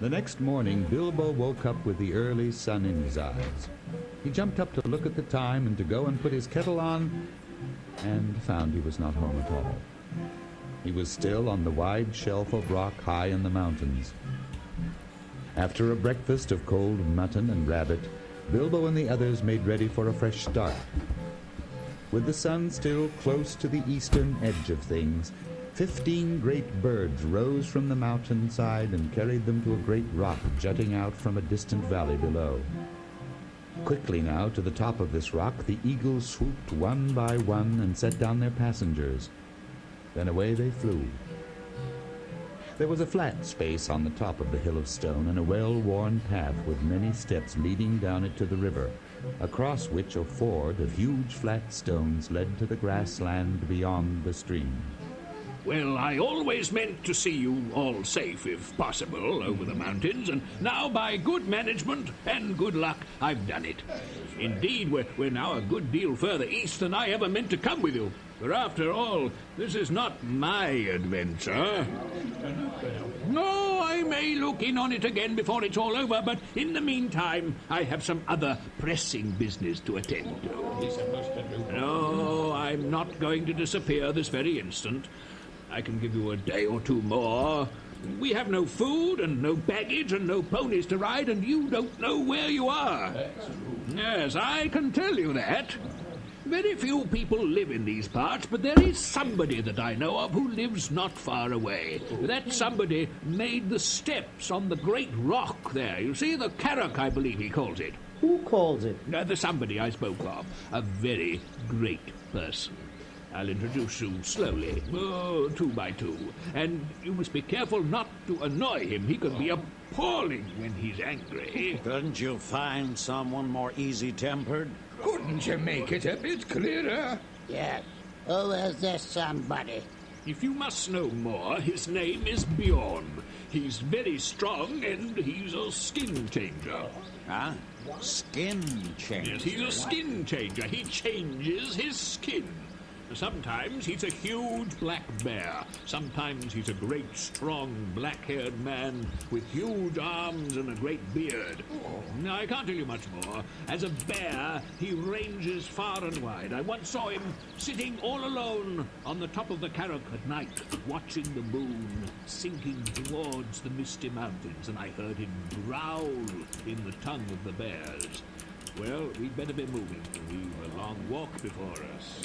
The next morning, Bilbo woke up with the early sun in his eyes. He jumped up to look at the time and to go and put his kettle on, and found he was not home at all. He was still on the wide shelf of rock high in the mountains. After a breakfast of cold mutton and rabbit, Bilbo and the others made ready for a fresh start. With the sun still close to the eastern edge of things, 15 great birds rose from the mountainside and carried them to a great rock jutting out from a distant valley below. Quickly now, to the top of this rock, the eagles swooped one by one and set down their passengers. Then away they flew. There was a flat space on the top of the hill of stone and a well-worn path with many steps leading down it to the river, across which a ford of huge flat stones led to the grassland beyond the stream. Well, I always meant to see you all safe, if possible, over the mountains, and now by good management and good luck, I've done it. Indeed, we're now a good deal further east than I ever meant to come with you. For after all, this is not my adventure. No, I may look in on it again before it's all over, but in the meantime, I have some other pressing business to attend to. No, I'm not going to disappear this very instant. I can give you a day or two more. We have no food and no baggage and no ponies to ride, and you don't know where you are. Yes, I can tell you that. Very few people live in these parts, but there is somebody that I know of who lives not far away. That somebody made the steps on the great rock there. You see, the Carrock, I believe he calls it. Who calls it? The somebody I spoke of. A very great person. I'll introduce you slowly, 2 by 2. And you must be careful not to annoy him. He can be appalling when he's angry. Couldn't you find someone more easy-tempered? Couldn't you make it a bit clearer? Yes. Who is this somebody? If you must know more, his name is Bjorn. He's very strong, and he's a skin changer. Huh? Skin changer? Yes, he's a skin changer. He changes his skin. Sometimes he's a huge black bear. Sometimes he's a great, strong, black-haired man with huge arms and a great beard. Now, I can't tell you much more. As a bear, he ranges far and wide. I once saw him sitting all alone on the top of the Carrock at night, watching the moon sinking towards the misty mountains, and I heard him growl in the tongue of the bears. Well, we'd better be moving. We've a long walk before us.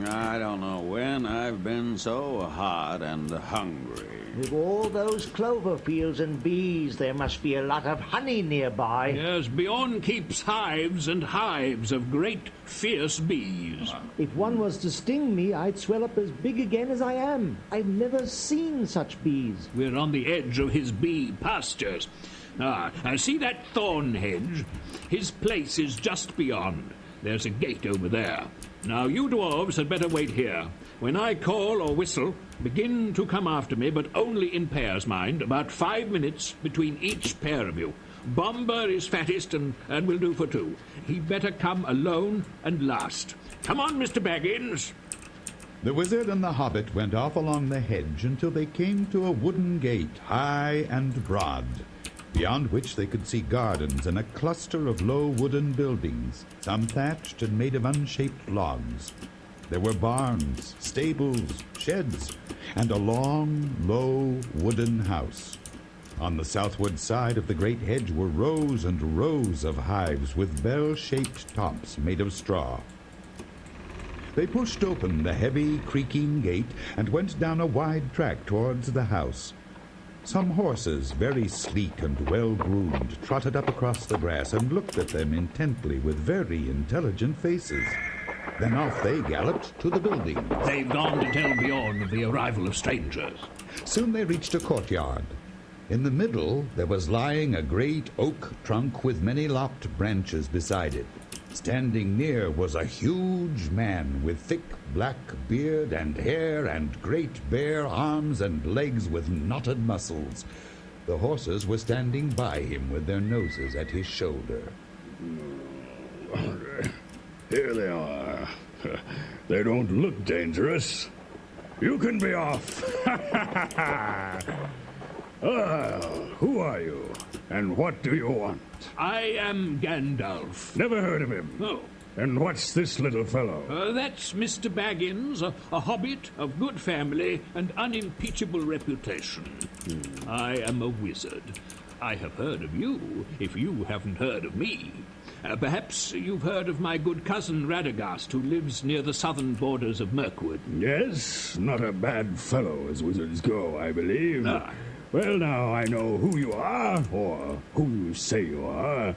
I don't know when I've been so hot and hungry. With all those clover fields and bees, there must be a lot of honey nearby. Yes, Bjorn keeps hives and hives of great, fierce bees. If one was to sting me, I'd swell up as big again as I am. I've never seen such bees. We're on the edge of his bee pastures. See that thorn hedge? His place is just beyond. There's a gate over there. Now, you dwarves had better wait here. When I call or whistle, begin to come after me, but only in pairs, mind. About 5 minutes between each pair of you. Bomber is fattest and will do for 2. He'd better come alone and last. Come on, Mr. Baggins. The wizard and the hobbit went off along the hedge until they came to a wooden gate, high and broad, beyond which they could see gardens and a cluster of low wooden buildings, some thatched and made of unshaped logs. There were barns, stables, sheds, and a long, low wooden house. On the southward side of the great hedge were rows and rows of hives with bell-shaped tops made of straw. They pushed open the heavy, creaking gate and went down a wide track towards the house. Some horses, very sleek and well-groomed, trotted up across the grass and looked at them intently with very intelligent faces. Then off they galloped to the building. They've gone to tell Bjorn of the arrival of strangers. Soon they reached a courtyard. In the middle there was lying a great oak trunk with many lopped branches beside it. Standing near was a huge man with thick black beard and hair and great bare arms and legs with knotted muscles. The horses were standing by him with their noses at his shoulder. Here they are. They don't look dangerous. You can be off. Who are you? And what do you want? I am Gandalf. Never heard of him. Oh. And what's this little fellow? That's Mr. Baggins, a hobbit of good family and unimpeachable reputation. I am a wizard. I have heard of you, if you haven't heard of me. Perhaps you've heard of my good cousin Radagast, who lives near the southern borders of Mirkwood. Yes, not a bad fellow as wizards go, I believe. Ah. Well, now I know who you are, or who you say you are.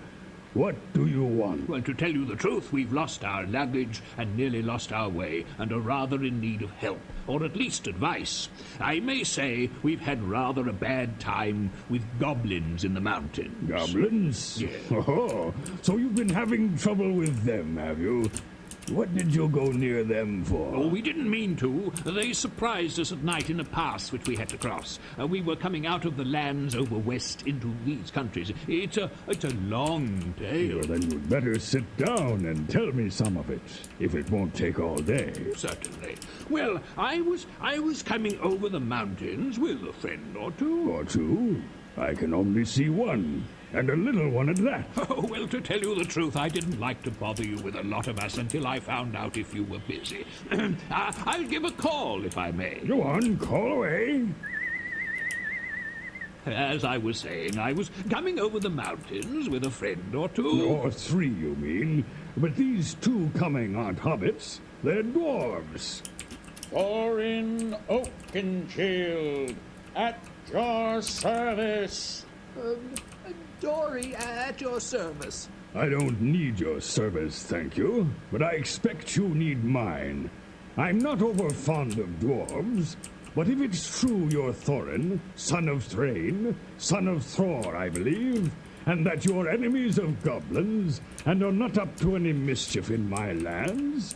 What do you want? Well, to tell you the truth, we've lost our luggage and nearly lost our way, and are rather in need of help, or at least advice. I may say we've had rather a bad time with goblins in the mountains. Goblins? Yes. Oh, so you've been having trouble with them, have you? What did you go near them for? Oh, we didn't mean to. They surprised us at night in a pass which we had to cross. We were coming out of the lands over west into these countries. It's a long tale. Well, then you'd better sit down and tell me some of it, if it won't take all day. Certainly. Well, I was coming over the mountains with a friend or two. Or two? I can only see one, and a little one at that. Oh, well, to tell you the truth, I didn't like to bother you with a lot of us until I found out if you were busy. I'll give a call, if I may. Go on, call away. As I was saying, I was coming over the mountains with a friend or two. Or three, you mean. But these two coming aren't hobbits. They're dwarves. Thorin Oakenshield, at your service. Dory, at your service. I don't need your service, thank you, but I expect you need mine. I'm not over fond of dwarves, but if it's true you're Thorin, son of Thrain, son of Thor, I believe, and that you're enemies of goblins and are not up to any mischief in my lands,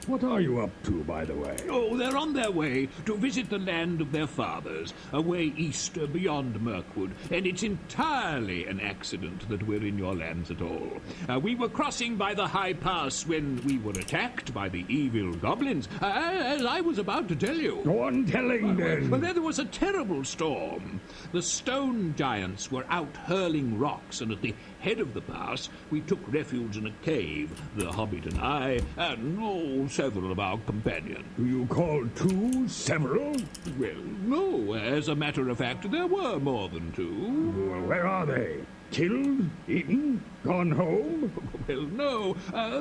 what are you up to, by the way? Oh, they're on their way to visit the land of their fathers, away east beyond Mirkwood, and it's entirely an accident that we're in your lands at all. We were crossing by the high pass when we were attacked by the evil goblins, as I was about to tell you. Go on telling, then. Well, there was a terrible storm. The stone giants were out hurling rocks, and at the head of the pass we took refuge in a cave, the hobbit and I, and several of our companions. Do you call two several? Well, no. As a matter of fact, there were more than two. Well, where are they? Killed? Eaten? Gone home? Well, no.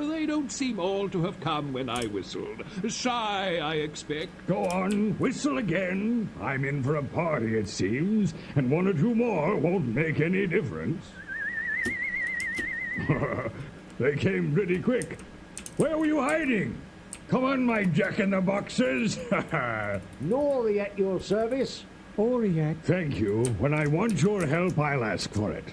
They don't seem all to have come when I whistled. Shy, I expect. Go on, whistle again. I'm in for a party, it seems, and one or two more won't make any difference. They came pretty quick. Where were you hiding? Come on, my jack-in-the-boxes. Nori at your service. Oriat. Thank you. When I want your help, I'll ask for it.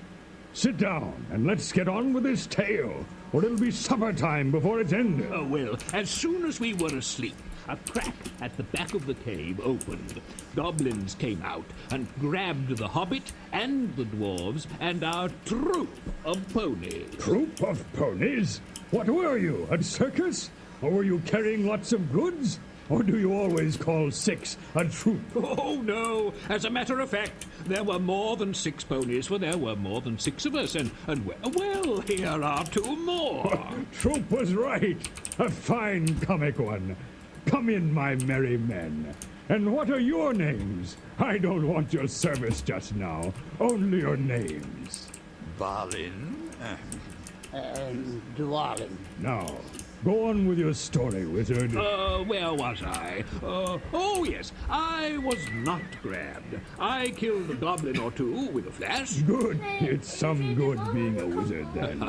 Sit down, and let's get on with this tale, or it'll be supper time before it's ended. Oh, well, as soon as we were asleep, a crack at the back of the cave opened. Goblins came out and grabbed the hobbit and the dwarves and our troop of ponies. Troop of ponies? What were you, a circus? Or were you carrying lots of goods? Or do you always call six a troop? Oh, no. As a matter of fact, there were more than 6 ponies, for there were more than 6 of us, and well, here are 2 more. Troop was right. A fine comic one. Come in, my merry men. And what are your names? I don't want your service just now. Only your names. Balin? Dwalin. Now, go on with your story, wizard. Where was I? Oh, yes, I was not grabbed. I killed a goblin or 2 with a flash. Good. It's some good being a wizard, then.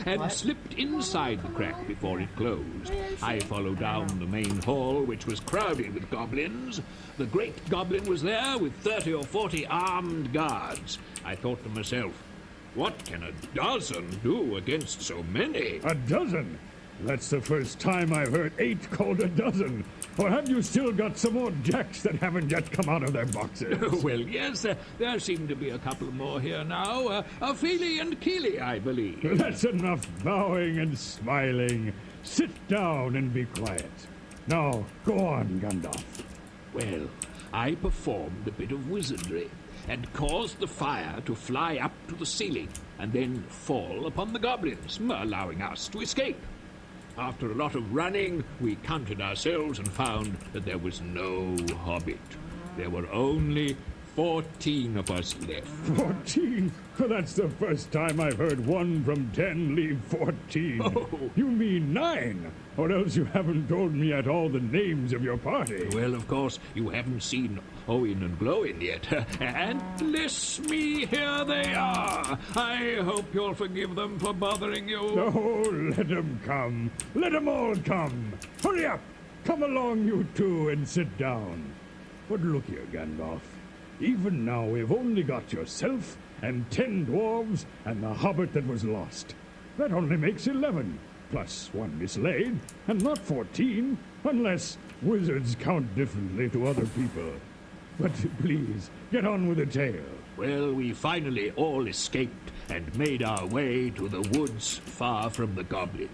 And slipped inside the crack before it closed. I followed down the main hall, which was crowded with goblins. The great goblin was there with 30 or 40 armed guards. I thought to myself, What can a dozen do against so many? A dozen? That's the first time I've heard 8 called a dozen. Or have you still got some more jacks that haven't yet come out of their boxes? Well, yes, there seem to be a couple more here now. A Feely and Keely, I believe. That's enough bowing and smiling. Sit down and be quiet. Now, go on, Gandalf. Well, I performed a bit of wizardry and caused the fire to fly up to the ceiling and then fall upon the goblins, allowing us to escape. After a lot of running, we counted ourselves and found that there was no hobbit. There were only 14 of us left. 14? That's the first time I've heard 1 from 10 leave 14. Oh. You mean 9? Or else you haven't told me yet all the names of your party. Well, of course, you haven't seen Owen and Glowin yet. And bless me, here they are. I hope you'll forgive them for bothering you. Oh, let them come. Let them all come. Hurry up. Come along, you two, and sit down. But look here, Gandalf. Even now, we've only got yourself and 10 dwarves and the hobbit that was lost. That only makes 11, plus 1 mislaid, and not 14, unless wizards count differently to other people. But please, get on with the tale. Well, we finally all escaped and made our way to the woods far from the goblins.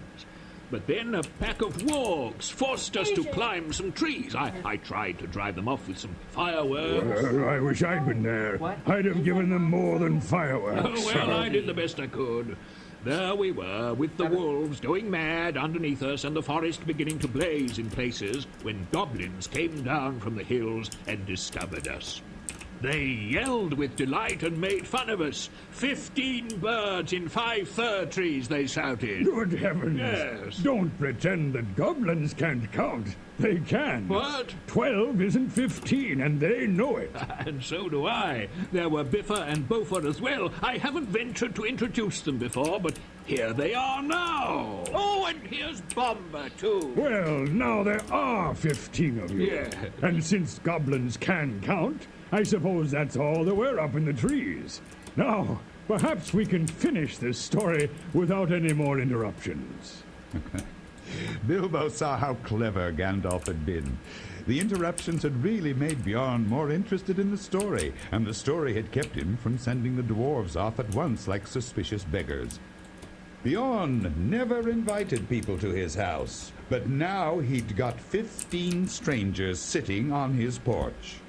But then a pack of wargs forced us to climb some trees. I tried to drive them off with some fireworks. Well, I wish I'd been there. I'd have given them more than fireworks. Oh, well, I did the best I could. There we were, with the wolves going mad underneath us and the forest beginning to blaze in places, when goblins came down from the hills and discovered us. They yelled with delight and made fun of us. 15 birds in 5 fir trees, they shouted. Good heavens. Yes. Don't pretend that goblins can't count. They can. What? 12 isn't 15, and they know it. And so do I. There were Biffer and Bofer as well. I haven't ventured to introduce them before, but here they are now. Oh, and here's Bomber, too. Well, now there are 15 of you. Yeah. And since goblins can count, I suppose that's all there were up in the trees. Now, perhaps we can finish this story without any more interruptions. Bilbo saw how clever Gandalf had been. The interruptions had really made Bjorn more interested in the story, and the story had kept him from sending the dwarves off at once like suspicious beggars. Bjorn never invited people to his house, but now he'd got 15 strangers sitting on his porch.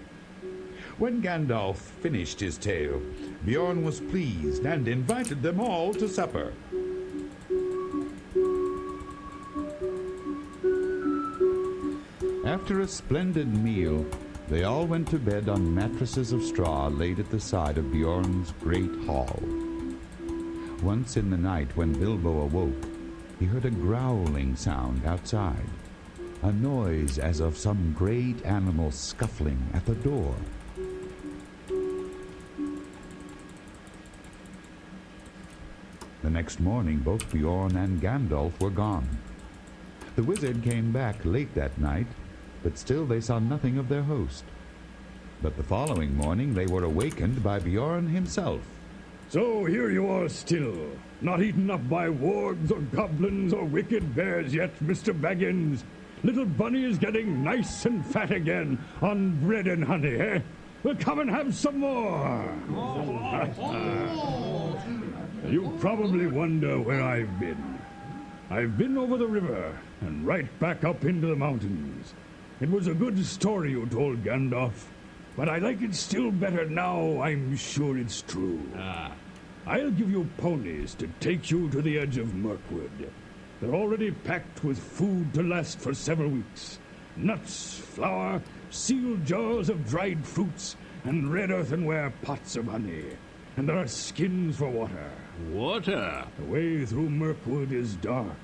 When Gandalf finished his tale, Bjorn was pleased and invited them all to supper. After a splendid meal, they all went to bed on mattresses of straw laid at the side of Bjorn's great hall. Once in the night, when Bilbo awoke, he heard a growling sound outside, a noise as of some great animal scuffling at the door. The next morning, both Bjorn and Gandalf were gone. The wizard came back late that night, but still they saw nothing of their host. But the following morning they were awakened by Bjorn himself. So here you are still, not eaten up by wargs or goblins or wicked bears yet, Mr. Baggins. Little Bunny is getting nice and fat again on bread and honey, eh? Well, come and have some more. You probably wonder where I've been. I've been over the river and right back up into the mountains. It was a good story you told, Gandalf, but I like it still better now I'm sure it's true. I'll give you ponies to take you to the edge of Mirkwood. They're already packed with food to last for several weeks. Nuts, flour, sealed jars of dried fruits, and red earthenware pots of honey. And there are skins for water. Water? The way through Mirkwood is dark,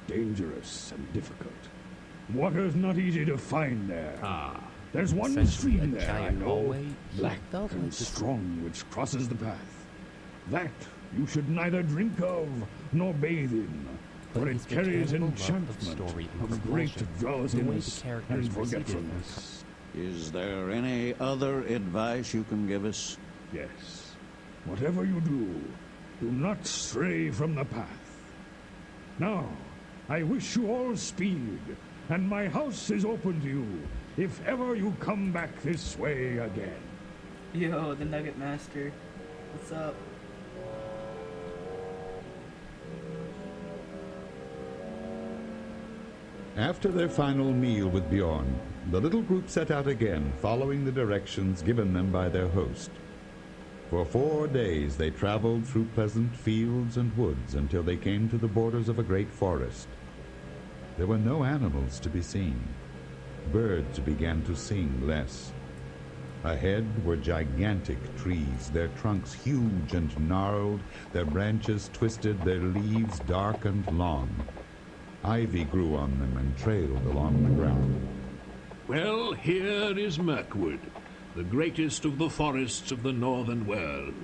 dangerous, and difficult. Water's not easy to find there. There's one stream there, I know, black and strong, which crosses the path. That you should neither drink of nor bathe in, for it carries enchantment of great drowsiness and forgetfulness. Is there any other advice you can give us? Yes. Whatever you do, Do not stray from the path. Now, I wish you all speed, and my house is open to you if ever you come back this way again. Yo, the Nugget Master. What's up? After their final meal with Bjorn, the little group set out again, following the directions given them by their host. For 4 days they traveled through pleasant fields and woods until they came to the borders of a great forest. There were no animals to be seen. Birds began to sing less. Ahead were gigantic trees, their trunks huge and gnarled, their branches twisted, their leaves dark and long. Ivy grew on them and trailed along the ground. Well, here is Mirkwood, the greatest of the forests of the northern world.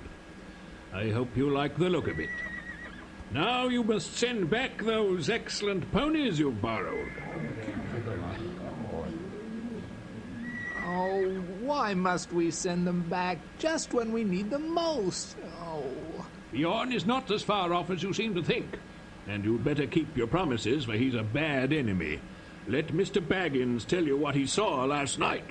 I hope you like the look of it. Now you must send back those excellent ponies you've borrowed. Oh, why must we send them back just when we need them most? Oh. Bjorn is not as far off as you seem to think, and you'd better keep your promises, for he's a bad enemy. Let Mr. Baggins tell you what he saw last night.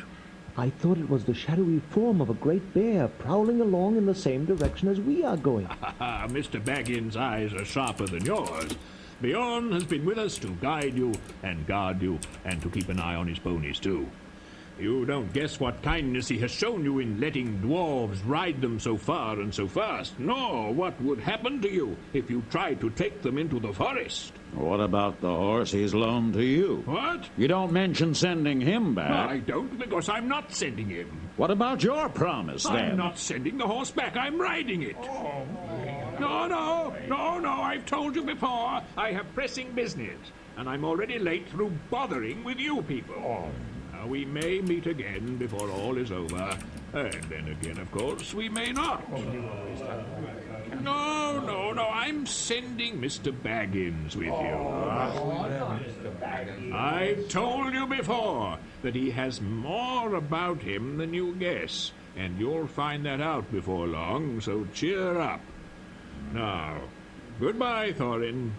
I thought it was the shadowy form of a great bear prowling along in the same direction as we are going. Mr. Baggins' eyes are sharper than yours. Bjorn has been with us to guide you and guard you, and to keep an eye on his ponies, too. You don't guess what kindness he has shown you in letting dwarves ride them so far and so fast, nor what would happen to you if you tried to take them into the forest. What about the horse he's loaned to you? What? You don't mention sending him back. I don't, because I'm not sending him. What about your promise, then? I'm not sending the horse back. I'm riding it. No, I've told you before. I have pressing business, and I'm already late through bothering with you people. Now, we may meet again before all is over, and then again, of course, we may not. No, I'm sending Mr. Baggins with you. I've told you before that he has more about him than you guess, and you'll find that out before long, so cheer up. Now, goodbye, Thorin,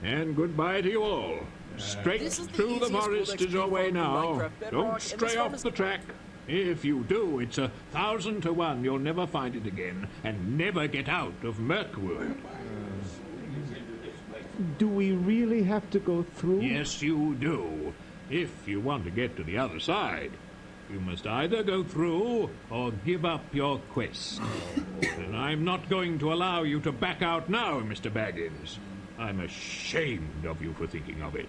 and goodbye to you all. Straight through the forest is your way now. Don't stray off the track. If you do, it's 1,000 to 1 you'll never find it again, and never get out of Mirkwood. Do we really have to go through? Yes, you do. If you want to get to the other side, you must either go through or give up your quest. And I'm not going to allow you to back out now, Mr. Baggins. I'm ashamed of you for thinking of it.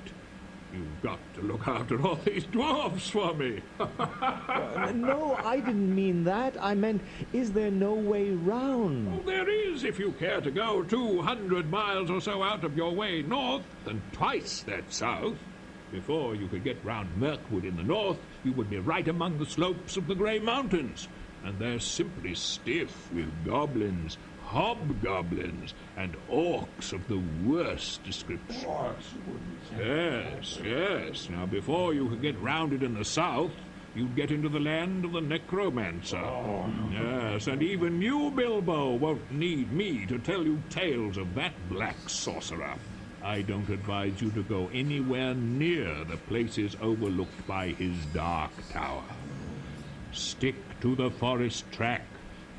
You've got to look after all these dwarfs for me. No, I didn't mean that. I meant, is there no way round? Oh, there is, if you care to go 200 miles or so out of your way north, and twice that south. Before you could get round Mirkwood in the north, you would be right among the slopes of the Grey Mountains, and they're simply stiff with goblins, hobgoblins, and orcs of the worst description. Yes. Now, before you could get rounded in the south, you'd get into the land of the necromancer. Yes, and even you, Bilbo, won't need me to tell you tales of that black sorcerer. I don't advise you to go anywhere near the places overlooked by his dark tower. Stick to the forest track.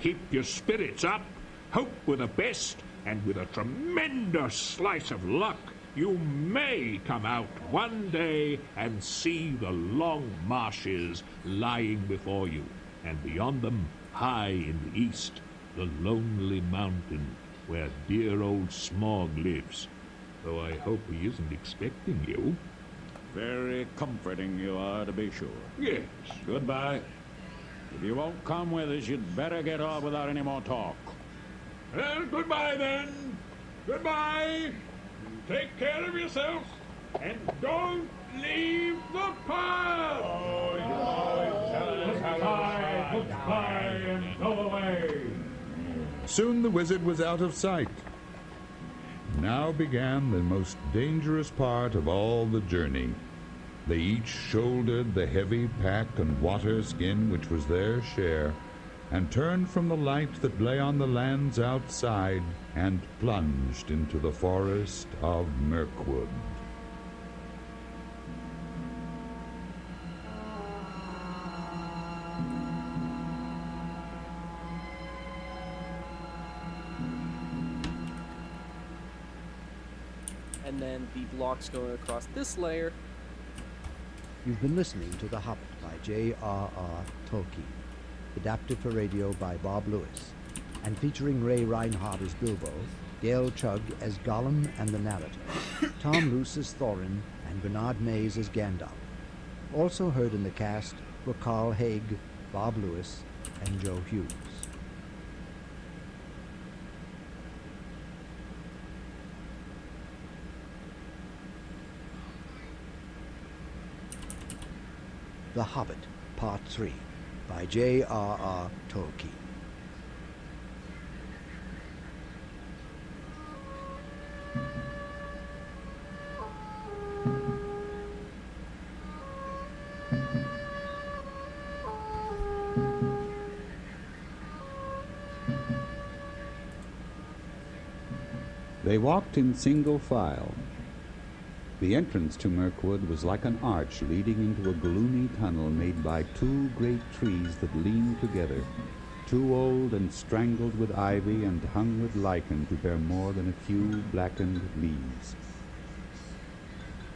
Keep your spirits up. Hope for the best, and with a tremendous slice of luck, you may come out one day and see the long marshes lying before you, and beyond them, high in the east, the lonely mountain where dear old Smog lives. Though I hope he isn't expecting you. Very comforting you are, to be sure. Yes. Goodbye. If you won't come with us, you'd better get off without any more talk. Well, goodbye then. Goodbye. Take care of yourself, and don't leave the path. Goodbye, and go away. Soon the wizard was out of sight. Now began the most dangerous part of all the journey. They each shouldered the heavy pack and water skin which was their share, and turned from the light that lay on the lands outside and plunged into the forest of Mirkwood. And then the blocks going across this layer. You've been listening to The Hobbit by J.R.R. Tolkien, adapted for radio by Bob Lewis, and featuring Ray Reinhardt as Bilbo, Dale Chugg as Gollum and the narrator, Tom Luce as Thorin, and Bernard Mays as Gandalf. Also heard in the cast were Carl Haig, Bob Lewis, and Joe Hughes. The Hobbit, Part 3, by J.R.R. Tolkien. They walked in single file. The entrance to Mirkwood was like an arch leading into a gloomy tunnel made by two great trees that leaned together, too old and strangled with ivy and hung with lichen to bear more than a few blackened leaves.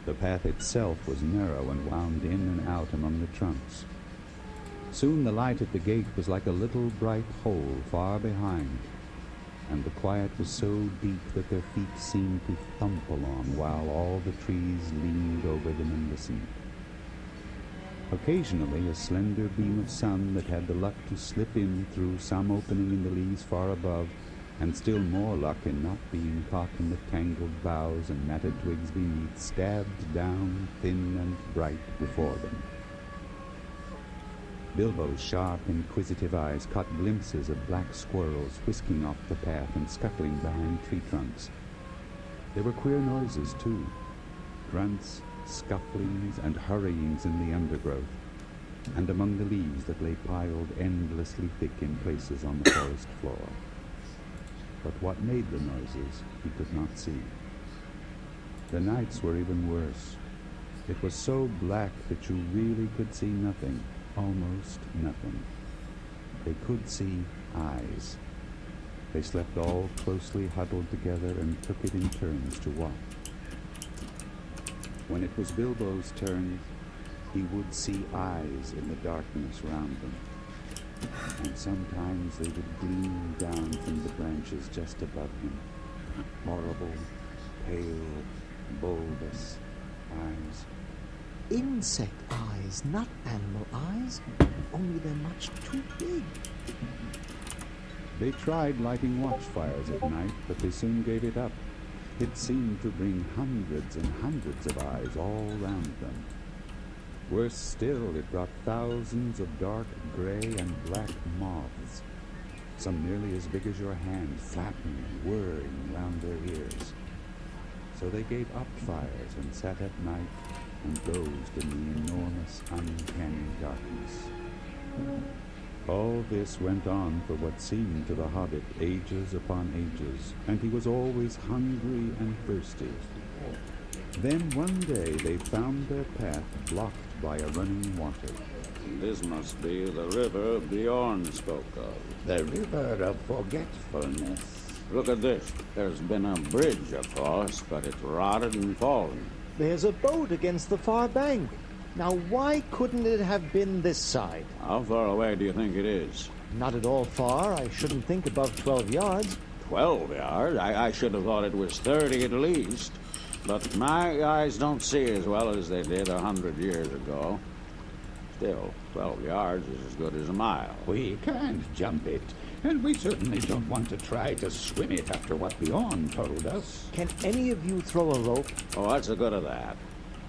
The path itself was narrow and wound in and out among the trunks. Soon the light at the gate was like a little bright hole far behind, and the quiet was so deep that their feet seemed to thump along while all the trees leaned over them and listened. Occasionally a slender beam of sun that had the luck to slip in through some opening in the leaves far above, and still more luck in not being caught in the tangled boughs and matted twigs beneath, stabbed down thin and bright before them. Bilbo's sharp, inquisitive eyes caught glimpses of black squirrels whisking off the path and scuttling behind tree trunks. There were queer noises, too. Grunts, scufflings, and hurryings in the undergrowth, and among the leaves that lay piled endlessly thick in places on the forest floor. But what made the noises he could not see. The nights were even worse. It was so black that you really could see nothing. Almost nothing. They could see eyes. They slept all closely huddled together and took it in turns to watch. When it was Bilbo's turn, he would see eyes in the darkness round them, and sometimes they would gleam down from the branches just above him. Horrible, pale, bulbous eyes. Insect eyes, not animal eyes, only they're much too big. They tried lighting watchfires at night, but they soon gave it up. It seemed to bring hundreds and hundreds of eyes all round them. Worse still, it brought thousands of dark gray and black moths, some nearly as big as your hand, flapping and whirring round their ears. So they gave up fires and sat at night and dozed in the enormous, uncanny darkness. All this went on for what seemed to the Hobbit ages upon ages, and he was always hungry and thirsty. Then one day they found their path blocked by a running water. This must be the river Bjorn spoke of. The river of forgetfulness. Look at this. There's been a bridge across, but it's rotted and fallen. There's a boat against the far bank. Now, why couldn't it have been this side? How far away do you think it is? Not at all far. I shouldn't think above 12 yards. 12 yards? I should have thought it was 30 at least. But my eyes don't see as well as they did 100 years ago. Still, 12 yards is as good as a mile. We can't jump it, and we certainly don't want to try to swim it after what Bjorn told us. Can any of you throw a rope? Oh, what's the good of that?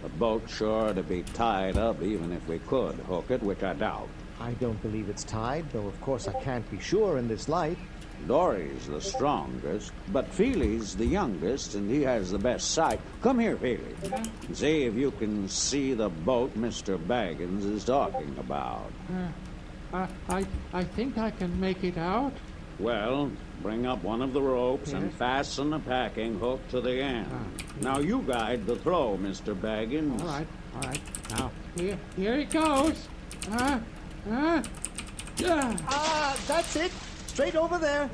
The boat's sure to be tied up even if we could hook it, which I doubt. I don't believe it's tied, though of course I can't be sure in this light. Dory's the strongest, but Feely's the youngest, and he has the best sight. Come here, Feely. See if you can see the boat Mr. Baggins is talking about. I think I can make it out. Well, bring up one of the ropes and fasten a packing hook to the end. Now you guide the throw, Mr. Baggins. All right. Now, here it goes. Yeah. That's it. Straight over there.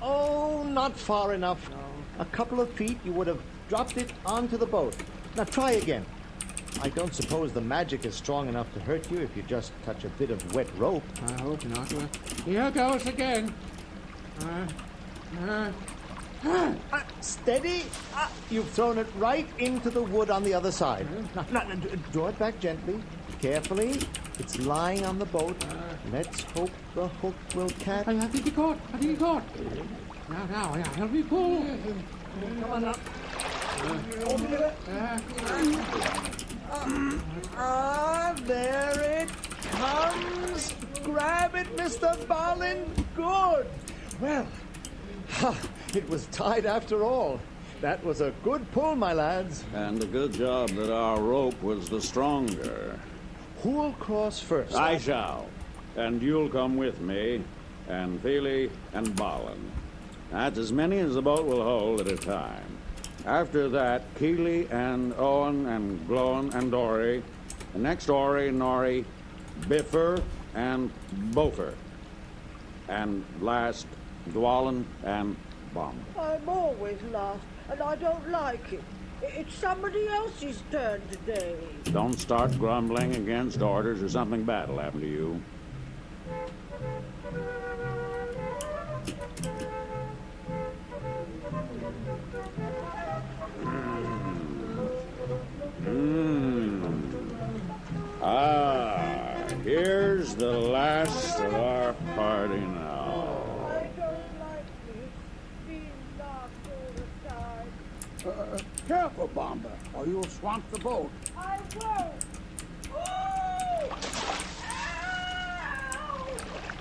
Oh, not far enough. A couple of feet, you would have dropped it onto the boat. Now try again. I don't suppose the magic is strong enough to hurt you if you just touch a bit of wet rope. I hope not. Well, here goes again. Steady. You've thrown it right into the wood on the other side. Now, draw it back gently, carefully. It's lying on the boat. Let's hope the hook will catch. I think he caught. Now, help me pull. Come on up. There it comes. Grab it, Mr. Barlin. Good. Well, it was tied after all. That was a good pull, my lads. And a good job that our rope was the stronger. Who'll cross first? I shall. And you'll come with me, and Feely and Balin. That's as many as the boat will hold at a time. After that, Keely and Owen and Glóin and Dory. And next Ori, Nori, Biffer and Bofer. And last, Dwalin and Bomb. I'm always last, and I don't like it. It's somebody else's turn today. Don't start grumbling against orders or something bad will happen to you. Here's the last of our party now. I don't like this, being lost all the time. Careful, Bomber, or you'll swamp the boat. I won't.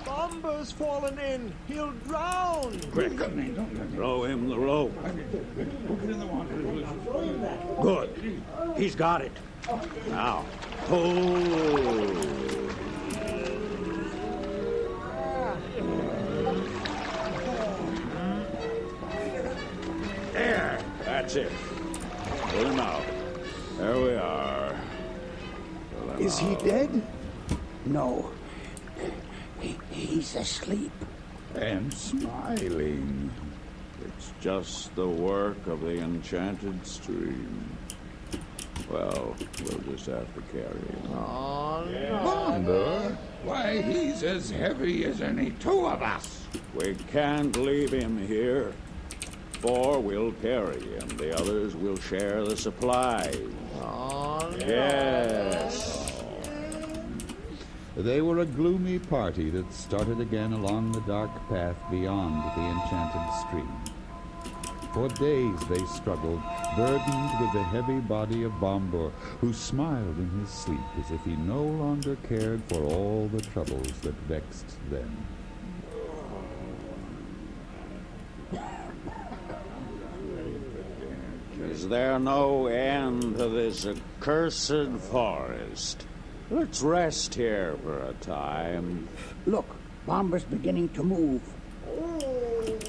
Bomber's fallen in. He'll drown. Quick, throw him the rope. Good. He's got it. Now, pull. There. That's it. Pull him out. There we are. Is he dead? No. He's asleep. And smiling. It's just the work of the enchanted stream. Well, we'll just have to carry him. Oh, no. Bomber? Why, he's as heavy as any two of us. We can't leave him here. 4 will carry him. The others will share the supplies. Oh, no. Yes. They were a gloomy party that started again along the dark path beyond the enchanted stream. For days they struggled, burdened with the heavy body of Bombur, who smiled in his sleep as if he no longer cared for all the troubles that vexed them. Is there no end to this accursed forest? Let's rest here for a time. Look, Bomber's beginning to move. Oh,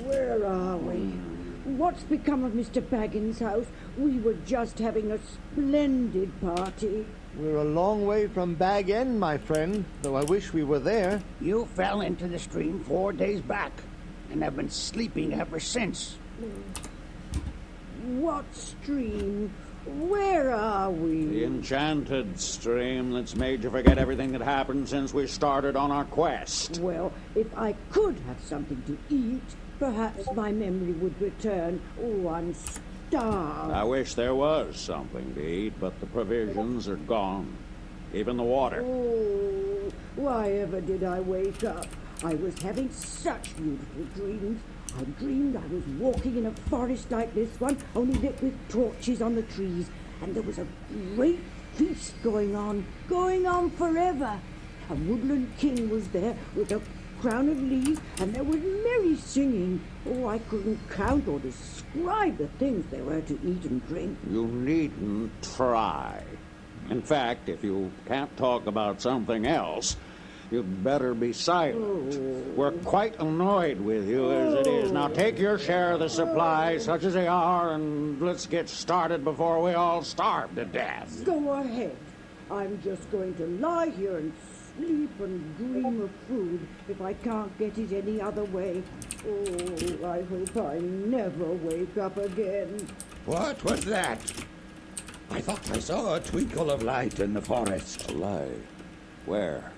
where are we? What's become of Mr. Baggins' house? We were just having a splendid party. We're a long way from Bag End, my friend, though I wish we were there. You fell into the stream 4 days back, and have been sleeping ever since. What stream? Where are we? The enchanted stream that's made you forget everything that happened since we started on our quest. Well, if I could have something to eat, perhaps my memory would return. Oh, I'm starved. I wish there was something to eat, but the provisions are gone. Even the water. Oh, why ever did I wake up? I was having such beautiful dreams. I dreamed I was walking in a forest like this one, only lit with torches on the trees, and there was a great feast going on forever. A woodland king was there with a crown of leaves, and there was merry singing. Oh, I couldn't count or describe the things there were to eat and drink. You needn't try. In fact, if you can't talk about something else, You'd better be silent. We're quite annoyed with you as it is. Now take your share of the supplies, such as they are, and let's get started before we all starve to death. Go ahead. I'm just going to lie here and sleep and dream of food if I can't get it any other way. Oh, I hope I never wake up again. What was that? I thought I saw a twinkle of light in the forest. A light? Where?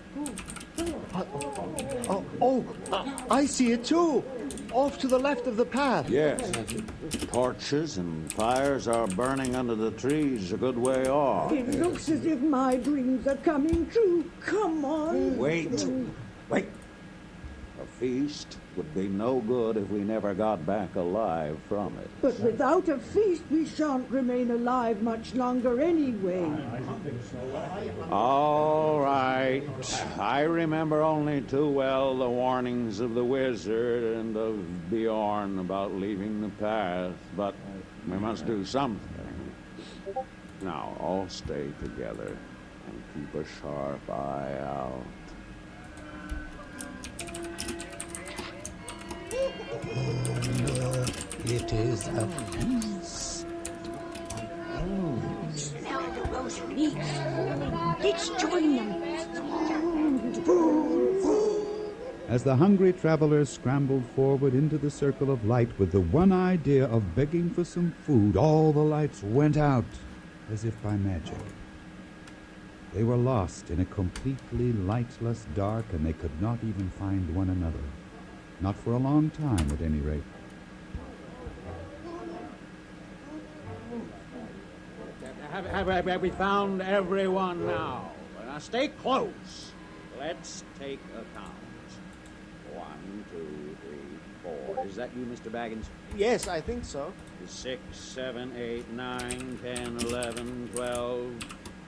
I see it too. Off to the left of the path. Yes. Torches and fires are burning under the trees a good way off. It looks as if my dreams are coming true. Come on. Wait. A feast would be no good if we never got back alive from it. But without a feast, we shan't remain alive much longer anyway. All right. I remember only too well the warnings of the wizard and of Bjorn about leaving the path, but we must do something. Now, all stay together and keep a sharp eye out. It is a feast. Smell the roast meat. Let's join them. As the hungry travelers scrambled forward into the circle of light with the one idea of begging for some food, all the lights went out as if by magic. They were lost in a completely lightless dark, and they could not even find one another. Not for a long time, at any rate. Have we found everyone now? Now stay close. Let's take account. 1, 2, 3, 4. Is that you, Mr. Baggins? Yes, I think so. 6, 7, 8, 9, 10, 11, 12,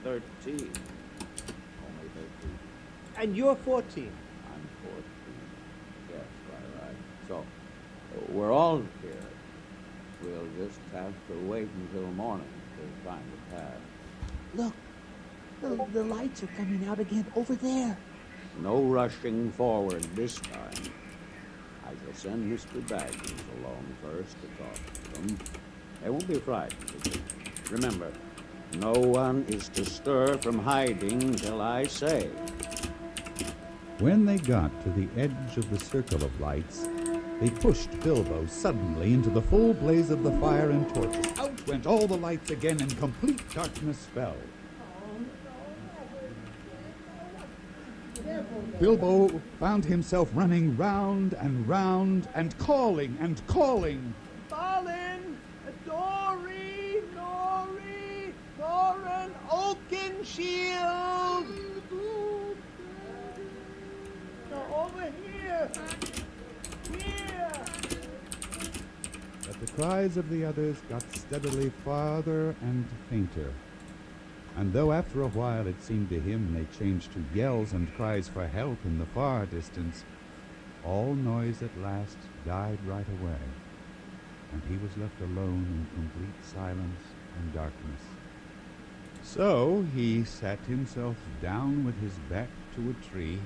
13. Only 13. And you're 14. I'm 14. Yes, quite right. So, we're all here. We'll just have to wait until morning to find the path. Look, the lights are coming out again over there. No rushing forward this time. I shall send Mr. Baggins along first to talk to them. They won't be frightened. Remember, no one is to stir from hiding till I say. When they got to the edge of the circle of lights, they pushed Bilbo suddenly into the full blaze of the fire and torches. Out went all the lights again, and complete darkness fell. Bilbo found himself running round and round and calling and calling. Balin, Dory, Nori, Thorin, Oakenshield. Now over here. Here. But the cries of the others got steadily farther and fainter. And though after a while it seemed to him they changed to yells and cries for help in the far distance, all noise at last died right away, and he was left alone in complete silence and darkness. So he sat himself down with his back to a tree,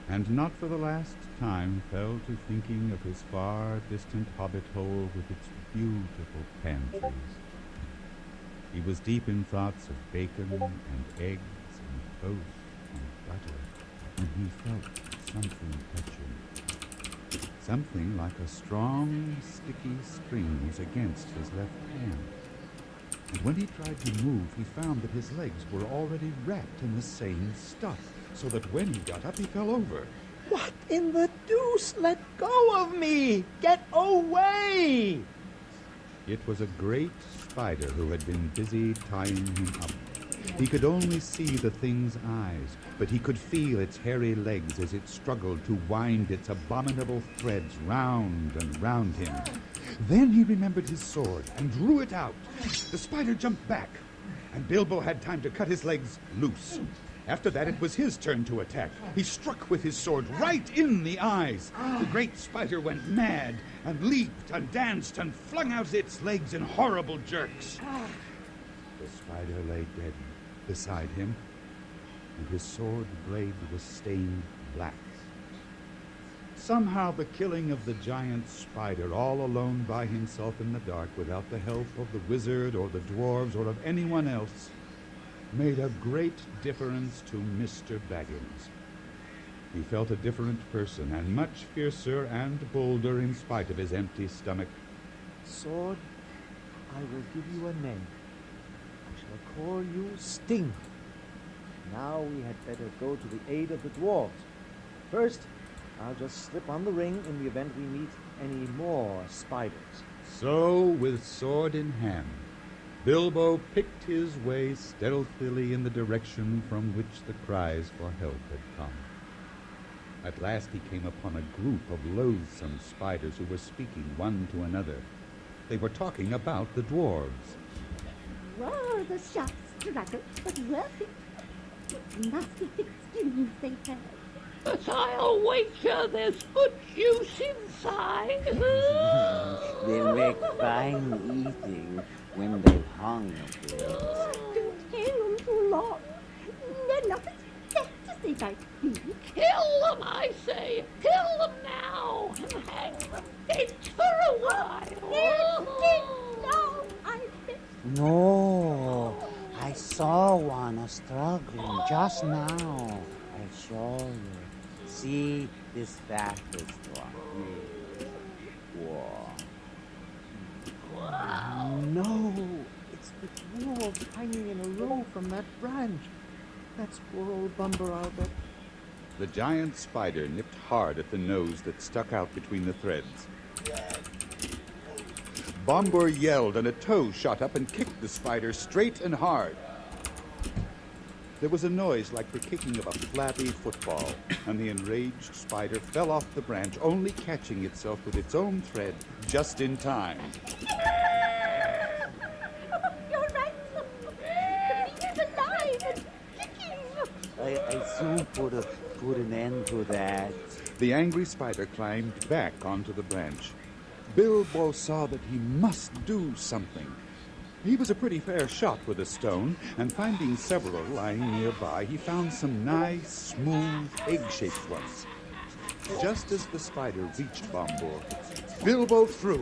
and not for the last time fell to thinking of his far distant hobbit hole with its beautiful pantries. He was deep in thoughts of bacon and eggs and toast and butter, when he felt something touching. Something like a strong, sticky string was against his left hand. And when he tried to move, he found that his legs were already wrapped in the same stuff, so that when he got up, he fell over. What in the deuce? Let go of me! Get away! It was a great spider who had been busy tying him up. He could only see the thing's eyes, but he could feel its hairy legs as it struggled to wind its abominable threads round and round him. Then he remembered his sword and drew it out. The spider jumped back, and Bilbo had time to cut his legs loose. After that, it was his turn to attack. He struck with his sword right in the eyes. The great spider went mad and leaped and danced and flung out its legs in horrible jerks. The spider lay dead beside him. and his sword blade was stained black. Somehow the killing of the giant spider all alone by himself in the dark without the help of the wizard or the dwarves or of anyone else made a great difference to Mr. Baggins. He felt a different person and much fiercer and bolder in spite of his empty stomach. Sword, I will give you a name. I shall call you Sting. Now we had better go to the aid of the dwarves. First, I'll just slip on the ring in the event we meet any more spiders. So, with sword in hand, Bilbo picked his way stealthily in the direction from which the cries for help had come. At last he came upon a group of loathsome spiders who were speaking one to another. They were talking about the dwarves. Rather sharp struggle, but worth it. What nasty thick skins they have. But I'll wager there's good juice inside. They make fine eating when they've hung a bit. Don't tell them too long. They're not as fat as they might be. Kill them, I say. Kill them now and hang them dead for a while. Dead now, I bet. No, I saw one struggling just now. I saw you. See this fattest one. Whoa. No, it's the dwarves hanging in a row from that branch. That's poor old Bumber, I'll bet. The giant spider nipped hard at the nose that stuck out between the threads. Bombur yelled, and a toe shot up and kicked the spider straight and hard. There was a noise like the kicking of a flabby football, and the enraged spider fell off the branch, only catching itself with its own thread just in time. You're right. The meat is alive and kicking. I soon put an end to that. The angry spider climbed back onto the branch. Bilbo saw that he must do something. He was a pretty fair shot with a stone, and finding several lying nearby, he found some nice, smooth, egg-shaped ones. Just as the spider reached Bombur, Bilbo threw.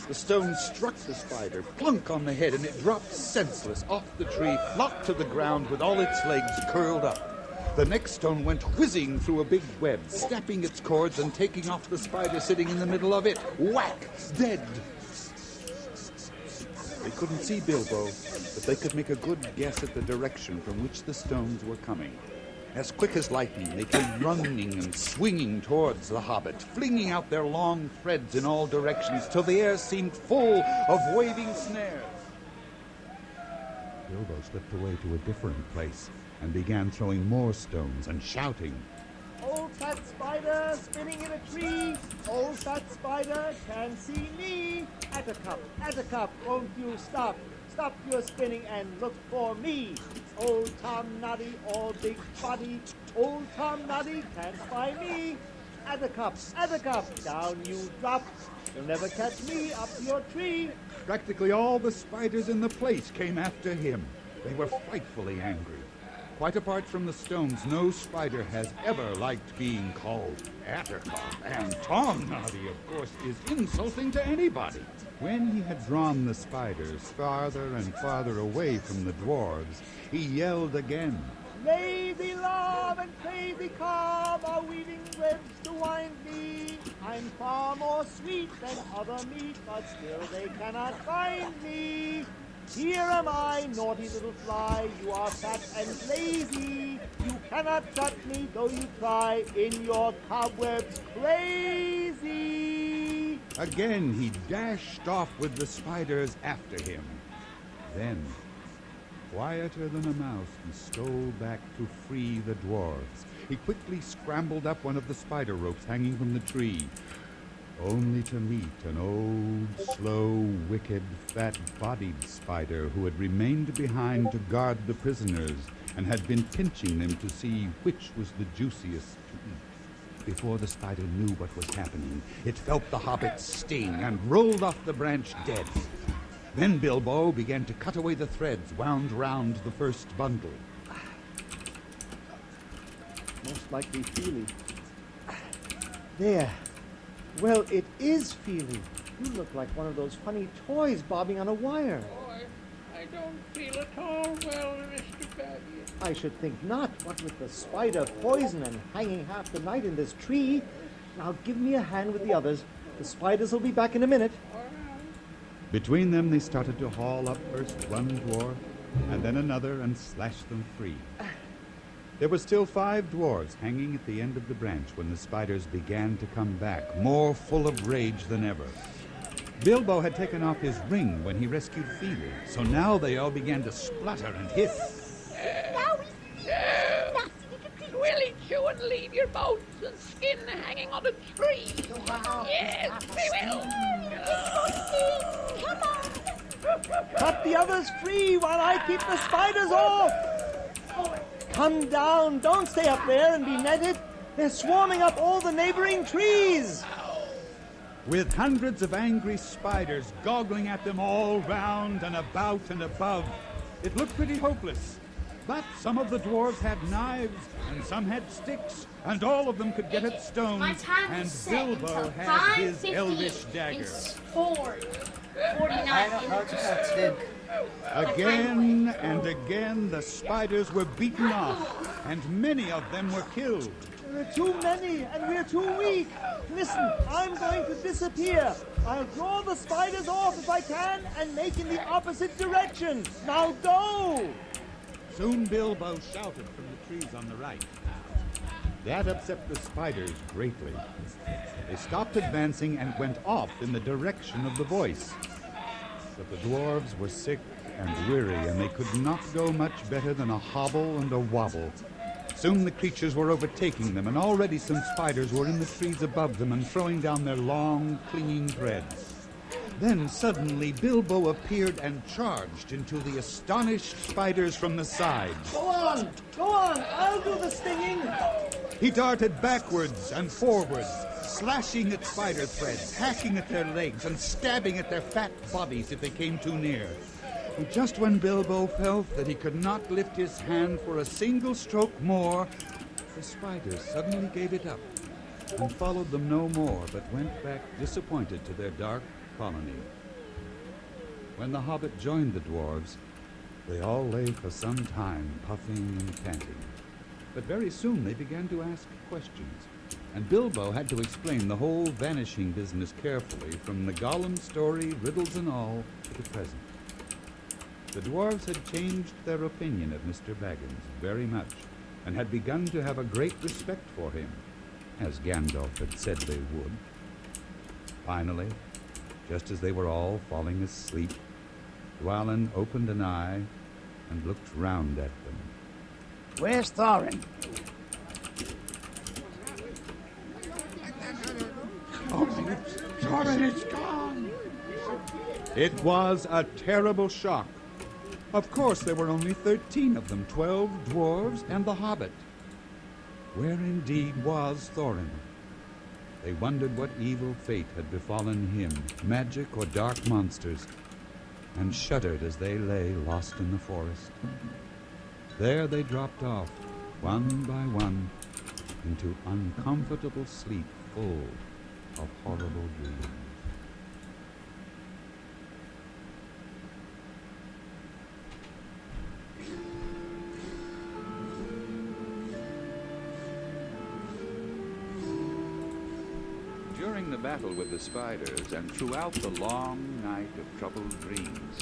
The stone struck the spider plunk on the head, and it dropped senseless off the tree, flopped to the ground with all its legs curled up. The next stone went whizzing through a big web, snapping its cords and taking off the spider sitting in the middle of it. Whack! Dead! They couldn't see Bilbo, but they could make a good guess at the direction from which the stones were coming. As quick as lightning, they came running and swinging towards the hobbit, flinging out their long threads in all directions till the air seemed full of waving snares. Bilbo slipped away to a different place and began throwing more stones and shouting. Old fat spider spinning in a tree. Old fat spider can see me. At a cup, won't you stop? Stop your spinning and look for me. Old Tom Noddy, all big body. Old Tom Noddy can't spy me. At a cup, down you drop. You'll never catch me up your tree. Practically all the spiders in the place came after him. They were frightfully angry. Quite apart from the stones, no spider has ever liked being called Attercop, and Tom Noddy, of course, is insulting to anybody. When he had drawn the spiders farther and farther away from the dwarves, he yelled again. Lazy love and crazy cob are weaving webs to wind me. I'm far more sweet than other meat, but still they cannot find me. Here am I, naughty little fly, you are fat and lazy. You cannot shut me, though you try, in your cobwebs crazy. Again he dashed off with the spiders after him. Then, quieter than a mouse, he stole back to free the dwarves. He quickly scrambled up one of the spider ropes hanging from the tree, only to meet an old, slow, wicked, fat-bodied spider who had remained behind to guard the prisoners and had been pinching them to see which was the juiciest to eat. Before the spider knew what was happening, it felt the hobbit's sting and rolled off the branch dead. Then Bilbo began to cut away the threads wound round the first bundle. likely feely. There. Well, it is feely. You look like one of those funny toys bobbing on a wire. I don't feel at all well, Mr. Baggins. I should think not, what with the spider poison and hanging half the night in this tree. Now give me a hand with the others. The spiders will be back in a minute. Between them, they started to haul up first one dwarf and then another and slash them free. There were still 5 dwarves hanging at the end of the branch when the spiders began to come back, more full of rage than ever. Bilbo had taken off his ring when he rescued Feely, so now they all began to splutter and hiss. Will eat you and leave your bones and skin hanging on a tree. Yes, we will. Come on. Cut the others free while I keep the spiders off. Come down. Don't stay up there and be netted. They're swarming up all the neighboring trees. With hundreds of angry spiders goggling at them all round and about and above, it looked pretty hopeless. But some of the dwarves had knives, and some had sticks, and all of them could get at stones, and Bilbo had his elvish dagger. 49. Again and again the spiders were beaten off, and many of them were killed. There are too many, and we're too weak. Listen, I'm going to disappear. I'll draw the spiders off if I can and make in the opposite direction. Now go! Soon Bilbo shouted from the trees on the right. That upset the spiders greatly. They stopped advancing and went off in the direction of the voice. But the dwarves were sick and weary, and they could not go much better than a hobble and a wobble. Soon the creatures were overtaking them, and already some spiders were in the trees above them and throwing down their long, clinging threads. Then suddenly Bilbo appeared and charged into the astonished spiders from the sides. Go on! Go on! I'll do the stinging! He darted backwards and forwards, slashing at spider threads, hacking at their legs, and stabbing at their fat bodies if they came too near. And just when Bilbo felt that he could not lift his hand for a single stroke more, the spiders suddenly gave it up and followed them no more, but went back disappointed to their dark colony. When the hobbit joined the dwarves, they all lay for some time puffing and panting. But very soon they began to ask questions, and Bilbo had to explain the whole vanishing business carefully, from the Gollum story, riddles and all, to the present. The dwarves had changed their opinion of Mr. Baggins very much, and had begun to have a great respect for him, as Gandalf had said they would. Finally, just as they were all falling asleep, Dwalin opened an eye and looked round at them. Where's Thorin? Thorin is gone! It was a terrible shock. Of course, there were only 13 of them, 12 dwarves and the hobbit. Where indeed was Thorin? They wondered what evil fate had befallen him, magic or dark monsters, and shuddered as they lay lost in the forest. There they dropped off, one by one, into uncomfortable sleep full of horrible dreams. During the battle with the spiders, and throughout the long night of troubled dreams,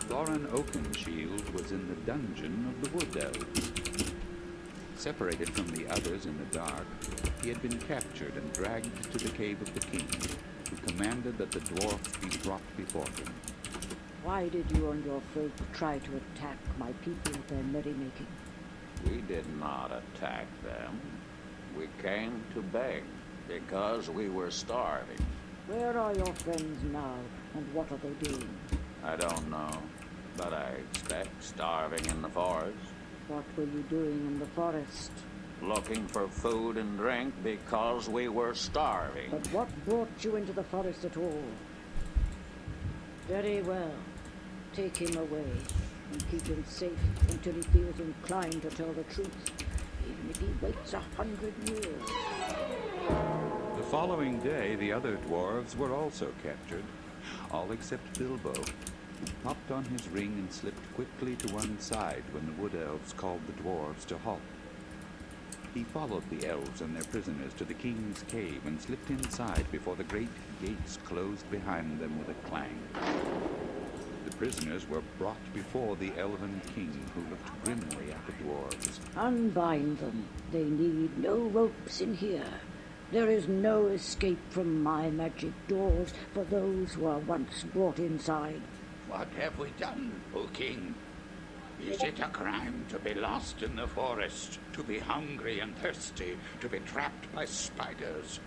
Thorin Oakenshield was in the dungeon of the Wood Elves. Separated from the others in the dark, he had been captured and dragged to the cave of the king, who commanded that the dwarf be brought before him. Why did you and your folk try to attack my people at their merrymaking? We did not attack them. We came to beg, because we were starving. Where are your friends now, and what are they doing? I don't know, but I expect starving in the forest. What were you doing in the forest? Looking for food and drink because we were starving. But what brought you into the forest at all? Very well. Take him away, and keep him safe until he feels inclined to tell the truth. even if he waits 100 years. The following day, the other dwarves were also captured, all except Bilbo, who popped on his ring and slipped quickly to one side when the wood elves called the dwarves to halt. He followed the elves and their prisoners to the king's cave and slipped inside before the great gates closed behind them with a clang. The prisoners were brought before the elven king, who looked grimly at the dwarves. Unbind them. They need no ropes in here. There is no escape from my magic doors for those who are once brought inside. What have we done, O king? Is it a crime to be lost in the forest, to be hungry and thirsty, to be trapped by spiders?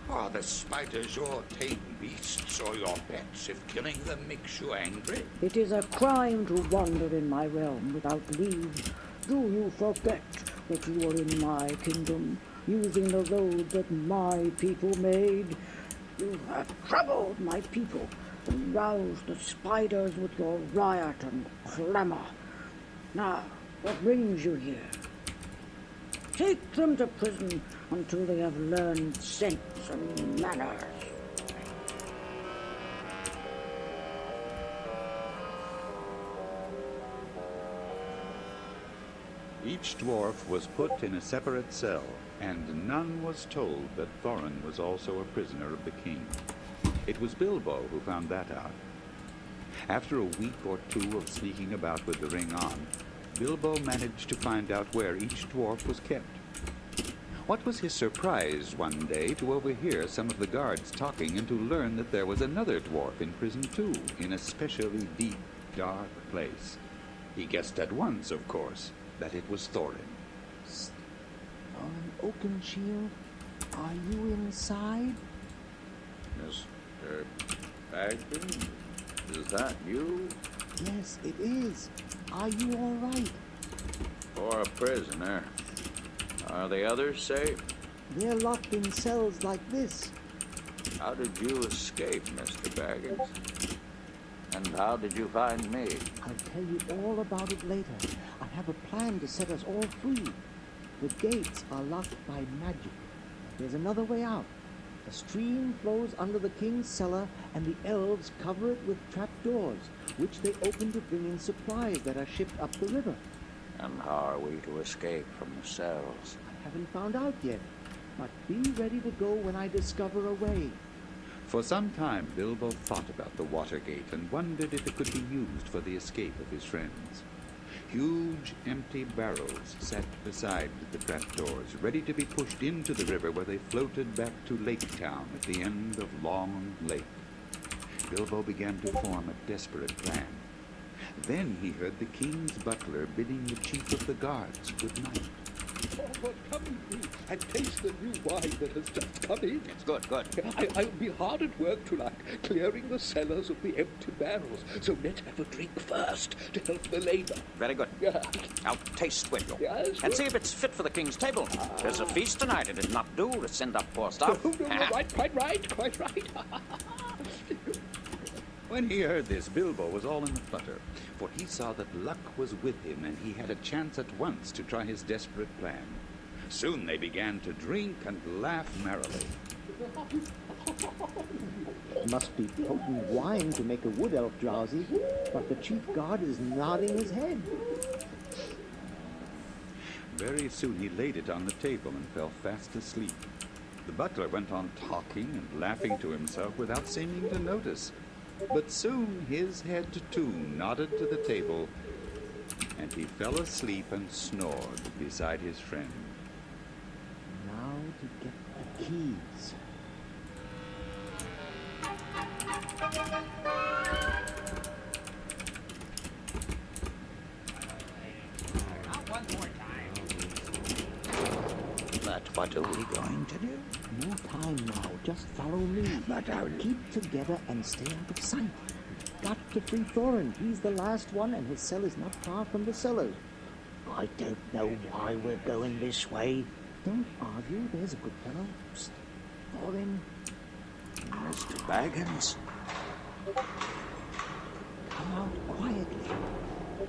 Are the spiders your tame beasts or your pets if killing them makes you angry? It is a crime to wander in my realm without leave. Do you forget that you are in my kingdom, using the road that my people made? You have troubled my people and roused the spiders with your riot and clamor. Now, what brings you here? Take them to prison until they have learned sense and manners. Each dwarf was put in a separate cell, and none was told that Thorin was also a prisoner of the king. It was Bilbo who found that out. After a week or two of sneaking about with the ring on, Bilbo managed to find out where each dwarf was kept. What was his surprise one day to overhear some of the guards talking and to learn that there was another dwarf in prison too, in a specially deep, dark place. He guessed at once, of course, that it was Thorin. Thorin Oakenshield, are you inside? Mr. Baggins, is that you? Yes, it is. Are you all right? For a prisoner. Are the others safe? They're locked in cells like this. How did you escape, Mr. Baggins? And how did you find me? I'll tell you all about it later. I have a plan to set us all free. The gates are locked by magic. There's another way out. A stream flows under the king's cellar, and the elves cover it with trapdoors, which they open to bring in supplies that are shipped up the river. And how are we to escape from the cells? I haven't found out yet, but be ready to go when I discover a way. For some time, Bilbo thought about the Watergate and wondered if it could be used for the escape of his friends. Huge, empty barrels sat beside the trapdoors, ready to be pushed into the river where they floated back to Lake Town at the end of Long Lake. Bilbo began to form a desperate plan. Then he heard the king's butler bidding the chief of the guards good night. But come with me and taste the new wine that has just come in. It's good, good. I'll be hard at work tonight, clearing the cellars of the empty barrels. So let's have a drink first to help the labor. Very good. Yeah. Now taste with you. Yes, and see if it's fit for the king's table. There's a feast tonight. It did not do to send up poor stuff. No, right, quite right. When he heard this, Bilbo was all in a flutter, for he saw that luck was with him and he had a chance at once to try his desperate plan. Soon they began to drink and laugh merrily. It must be potent wine to make a wood elf drowsy, but the chief guard is nodding his head. Very soon he laid it on the table and fell fast asleep. The butler went on talking and laughing to himself without seeming to notice. But soon his head too nodded to the table, and he fell asleep and snored beside his friend. Now to get the keys. But what are we going to do? No time now. Just follow me. But I'll keep together and stay out of sight. We've got to free Thorin. He's the last one, and his cell is not far from the cellars. I don't know why we're going this way. Don't argue. There's a good fellow. Psst. Thorin. Mr. Baggins. Come out quietly.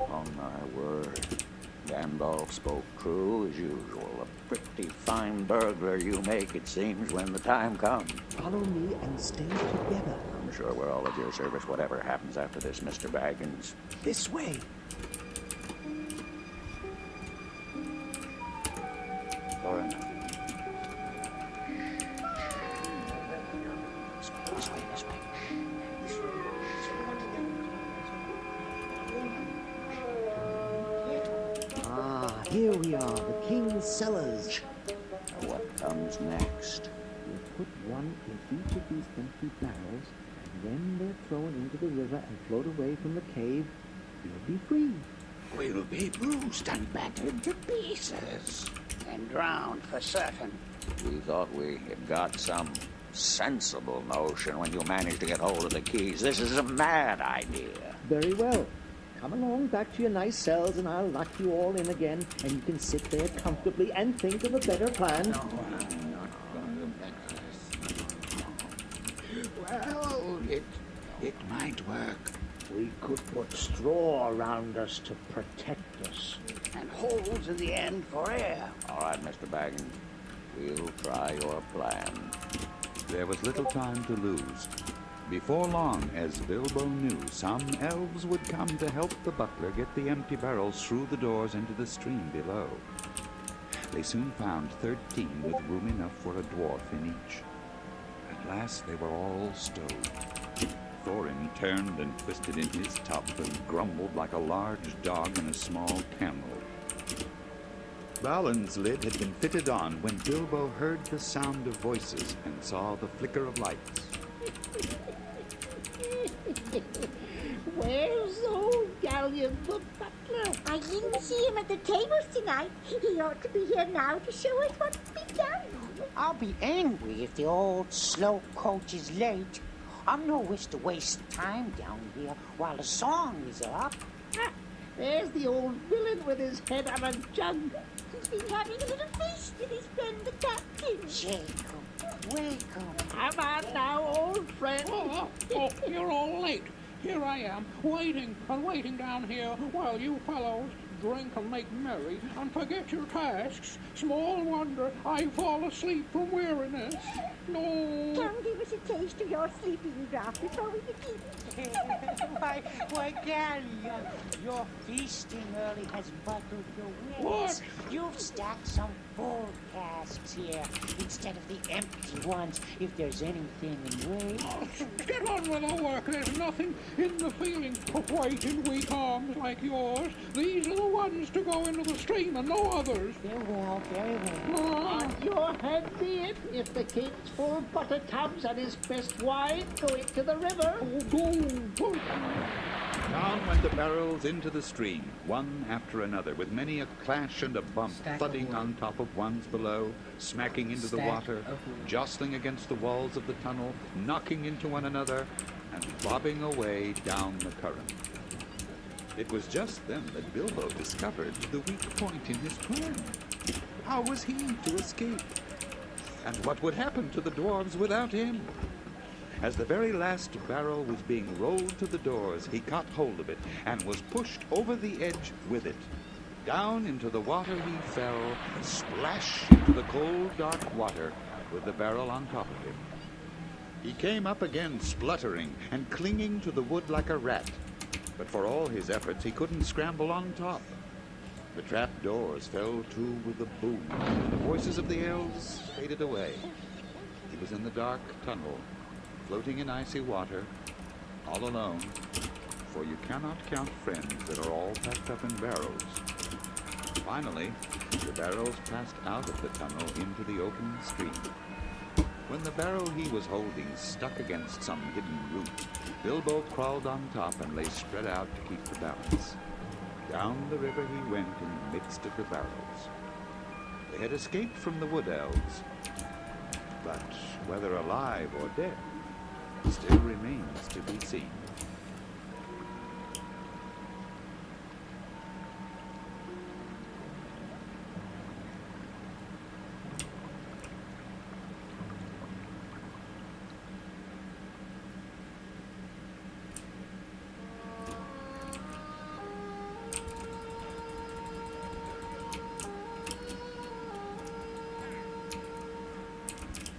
On my word. Gandalf spoke true as usual. A pretty fine burglar you make, it seems, when the time comes. Follow me and stay together. I'm sure we're all at your service, whatever happens after this, Mr. Baggins. This way. Thorin. This way, this way. Ah, here we are, the king's cellars. Now what comes next? We'll put one in each of these empty barrels, and when they're thrown into the river and float away from the cave, we'll be free. We'll be bruised and battered to pieces. And drowned for certain. We thought we had got some sensible notion when you managed to get hold of the keys. This is a mad idea. Very well. Come along back to your nice cells and I'll lock you all in again and you can sit there comfortably and think of a better plan. Well, it might work. We could put straw around us to protect us. And holes in the end for air. All right, Mr. Baggins. We'll try your plan. There was little time to lose. Before long, as Bilbo knew, some elves would come to help the butler get the empty barrels through the doors into the stream below. They soon found 13 with room enough for a dwarf in each. At last they were all stowed. Thorin turned and twisted in his tub and grumbled like a large dog in a small kennel. Balin's lid had been fitted on when Bilbo heard the sound of voices and saw the flicker of lights. Where's old Galleon the butler? I didn't see him at the tables tonight. He ought to be here now to show us what's been done. I'll be angry if the old slow coach is late. I'm no wish to waste time down here while the song is up. Ah, there's the old villain with his head on a jug. He's been having a little feast with his friend the captain. Jacob, welcome. Come on now, old friend. Oh, you're all late. Here I am, waiting and waiting down here while you fellows drink and make merry and forget your tasks. Small wonder I fall asleep from weariness. No. Come give us a taste of your sleeping draught before we begin. Why, Galleon, your feasting early has bottled your wits. What? You've stacked some full casks here instead of the empty ones, if there's anything in way. Get on with the work. There's nothing in the feeling of waiting weak arms like yours. These are the ones to go into the stream and no others. Very well, very well. On your head be it, if the king's full buttertubs and his best wine go into the river. Down went the barrels into the stream, one after another, with many a clash and a bump, thudding on top of ones below, smacking into the water, jostling against the walls of the tunnel, knocking into one another, and bobbing away down the current. It was just then that Bilbo discovered the weak point in his plan. How was he to escape? And what would happen to the dwarves without him? As the very last barrel was being rolled to the doors, he caught hold of it and was pushed over the edge with it. Down into the water he fell, splash into the cold, dark water with the barrel on top of him. He came up again spluttering and clinging to the wood like a rat, but for all his efforts he couldn't scramble on top. The trap doors fell to with a boom, and the voices of the elves faded away. He was in the dark tunnel, floating in icy water, all alone, for you cannot count friends that are all packed up in barrels. Finally, the barrels passed out of the tunnel into the open stream. When the barrel he was holding stuck against some hidden root, Bilbo crawled on top and lay spread out to keep the balance. Down the river he went in the midst of the barrels. They had escaped from the wood elves, but whether alive or dead still remains to be seen.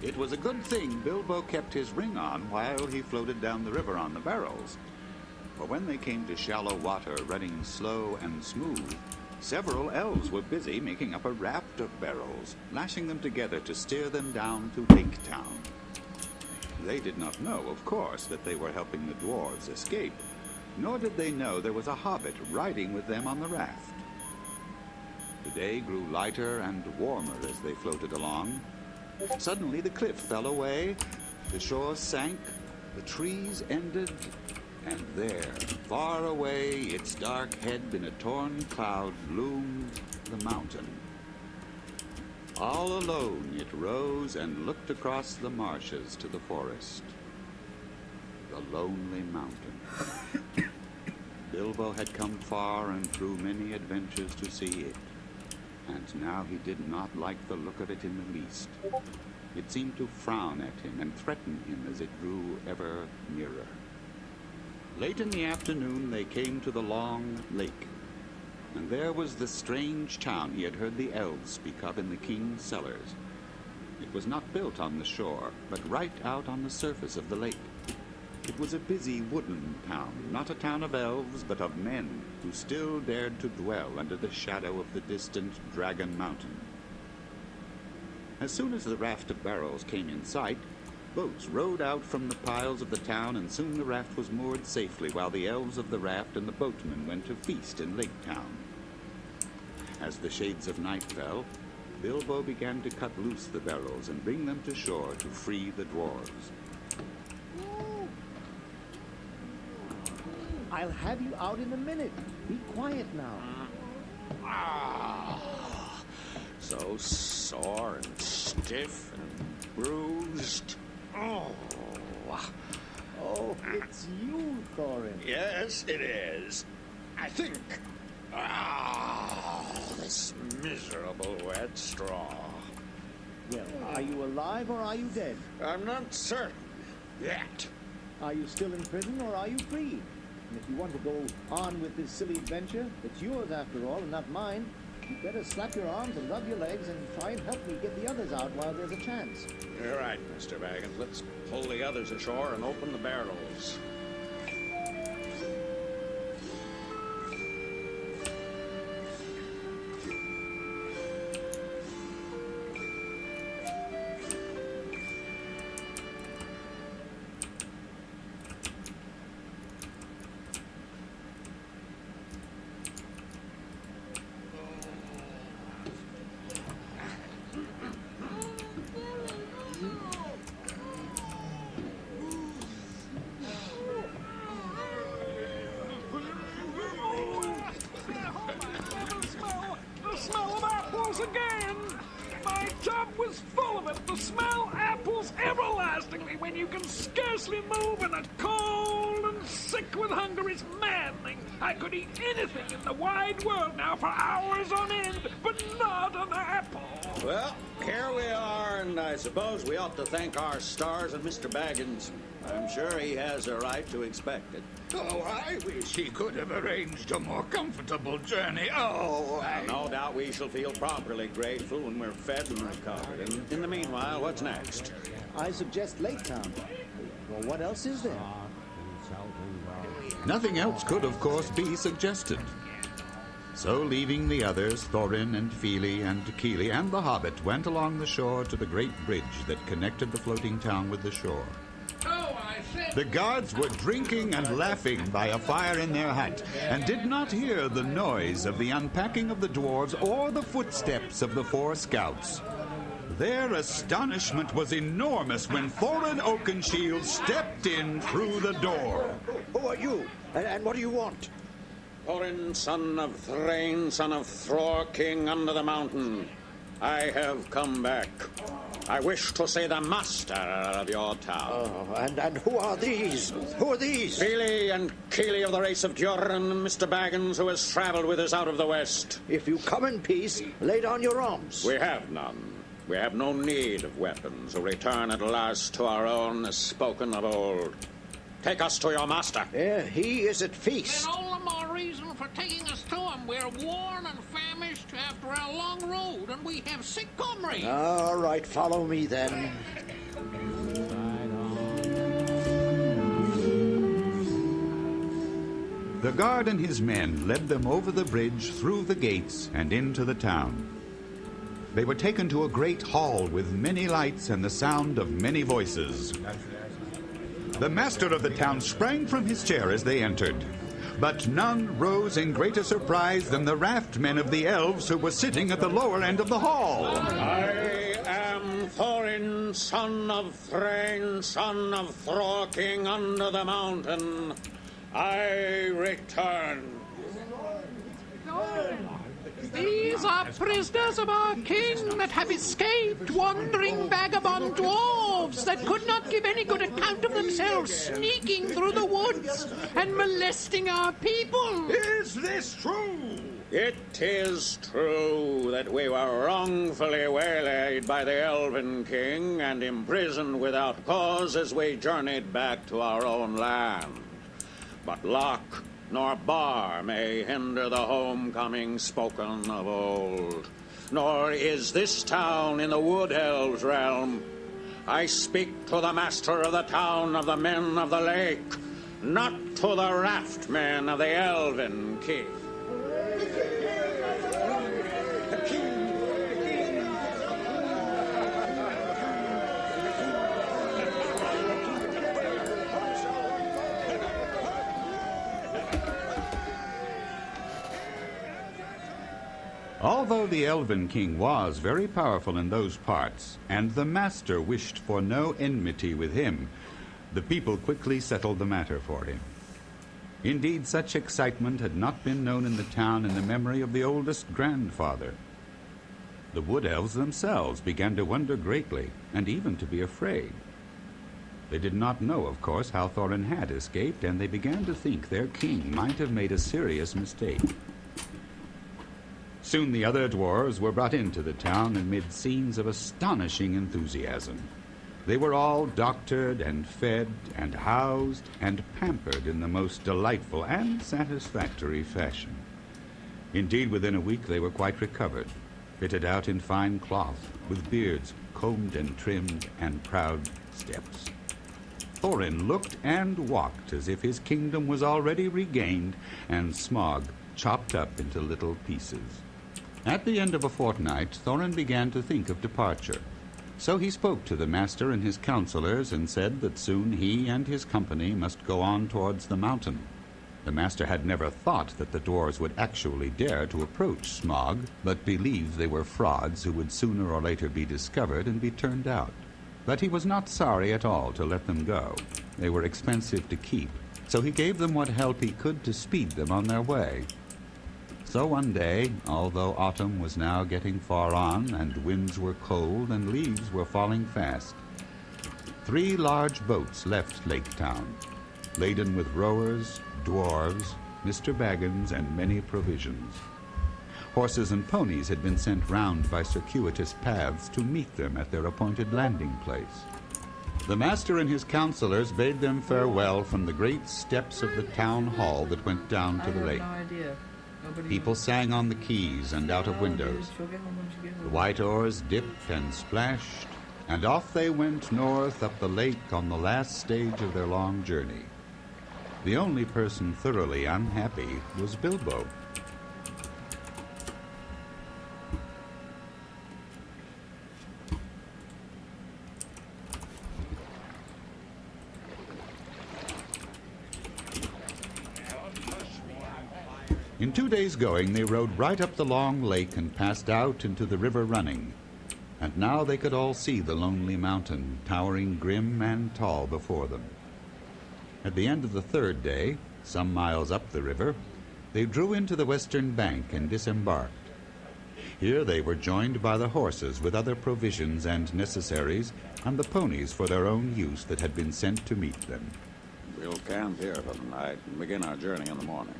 It was a good thing Bilbo kept his ring on while he floated down the river on the barrels. For when they came to shallow water running slow and smooth, several elves were busy making up a raft of barrels, lashing them together to steer them down to Lake Town. They did not know, of course, that they were helping the dwarves escape, nor did they know there was a hobbit riding with them on the raft. The day grew lighter and warmer as they floated along. Suddenly the cliff fell away, the shore sank, the trees ended, and there, far away, its dark head in a torn cloud, loomed the mountain. All alone it rose and looked across the marshes to the forest. The lonely mountain. Bilbo had come far and through many adventures to see it, and now he did not like the look of it in the least. It seemed to frown at him and threaten him as it grew ever nearer. Late in the afternoon they came to the long lake, and there was the strange town he had heard the elves speak of in the king's cellars. It was not built on the shore, but right out on the surface of the lake. It was a busy wooden town, not a town of elves, but of men who still dared to dwell under the shadow of the distant Dragon Mountain. As soon as the raft of barrels came in sight, boats rowed out from the piles of the town, and soon the raft was moored safely while the elves of the raft and the boatmen went to feast in Lake Town. As the shades of night fell, Bilbo began to cut loose the barrels and bring them to shore to free the dwarves. I'll have you out in a minute. Be quiet now. So sore and stiff and bruised. Oh, it's you, Thorin. yes, it is. I think. This miserable wet straw. Well, are you alive or are you dead? I'm not certain yet. Are you still in prison or are you free? And if you want to go on with this silly adventure, it's yours after all and not mine. You better slap your arms and rub your legs and try and help me get the others out while there's a chance. You're right, Mr. Baggins. Let's pull the others ashore and open the barrels. Again! My tub was full of it. The smell apples everlastingly when you can scarcely move and are cold and sick with hunger is maddening. I could eat anything in the wide world now for hours on end, but not an apple. Well, here we are, and I suppose we ought to thank our stars and Mr. Baggins. I'm sure he has a right to expect it. Oh, I wish he could have arranged a more comfortable journey. No doubt we shall feel properly grateful when we're fed and recovered. And in the meanwhile, what's next? I suggest Lake Town. Well, what else is there? Nothing else could, of course, be suggested. So, leaving the others, Thorin and Fili and Kili and the Hobbit went along the shore to the great bridge that connected the floating town with the shore. The guards were drinking and laughing by a fire in their hut, and did not hear the noise of the unpacking of the dwarves or the footsteps of the 4 scouts. Their astonishment was enormous when Thorin Oakenshield stepped in through the door. Who are you? And what do you want? Thorin, son of Thrain, son of Thror, king under the mountain. I have come back. I wish to see the master of your town. And who are these? Who are these? Fili and Kili of the race of Jordan, and Mr. Baggins, who has traveled with us out of the west. If you come in peace, lay down your arms. We have none. We have no need of weapons, who return at last to our own as spoken of old. Take us to your master. He is at feast. And all the more reason for taking us to him. We're worn and famished after a long road, and we have sick comrades. All right, follow me then. The guard and his men led them over the bridge, through the gates, and into the town. They were taken to a great hall with many lights and the sound of many voices. The master of the town sprang from his chair as they entered, but none rose in greater surprise than the raft men of the elves who were sitting at the lower end of the hall. I am Thorin, son of Thrain, son of Thor, king under the mountain. I return. These are prisoners of our king that have escaped, wandering vagabond dwarves that could not give any good account of themselves, sneaking through the woods and molesting our people. Is this true? It is true that we were wrongfully waylaid by the Elven King and imprisoned without cause as we journeyed back to our own land. But luck nor bar may hinder the homecoming spoken of old. Nor is this town in the Wood Elves' realm. I speak to the master of the town of the men of the lake, not to the raft men of the Elven King. Although the Elven King was very powerful in those parts, and the master wished for no enmity with him, the people quickly settled the matter for him. Indeed, such excitement had not been known in the town in the memory of the oldest grandfather. The Wood Elves themselves began to wonder greatly, and even to be afraid. They did not know, of course, how Thorin had escaped, and they began to think their king might have made a serious mistake. Soon the other dwarves were brought into the town amid scenes of astonishing enthusiasm. They were all doctored and fed and housed and pampered in the most delightful and satisfactory fashion. Indeed, within a week they were quite recovered, fitted out in fine cloth, with beards combed and trimmed and proud steps. Thorin looked and walked as if his kingdom was already regained and Smaug chopped up into little pieces. At the end of a fortnight, Thorin began to think of departure. So he spoke to the master and his counselors and said that soon he and his company must go on towards the mountain. The master had never thought that the dwarves would actually dare to approach Smaug, but believed they were frauds who would sooner or later be discovered and be turned out. But he was not sorry at all to let them go. They were expensive to keep, so he gave them what help he could to speed them on their way. So one day, although autumn was now getting far on, and winds were cold and leaves were falling fast, 3 large boats left Lake Town, laden with rowers, dwarves, Mr. Baggins, and many provisions. Horses and ponies had been sent round by circuitous paths to meet them at their appointed landing place. The master and his counselors bade them farewell from the great steps of the town hall that went down to the lake. No idea. People sang on the quays and out of windows. The white oars dipped and splashed, and off they went north up the lake on the last stage of their long journey. The only person thoroughly unhappy was Bilbo. In 2 days' going, they rode right up the long lake and passed out into the river running. And now they could all see the lonely mountain, towering grim and tall before them. At the end of the 3rd day, some miles up the river, they drew into the western bank and disembarked. Here they were joined by the horses with other provisions and necessaries, and the ponies for their own use that had been sent to meet them. We'll camp here for the night and begin our journey in the morning.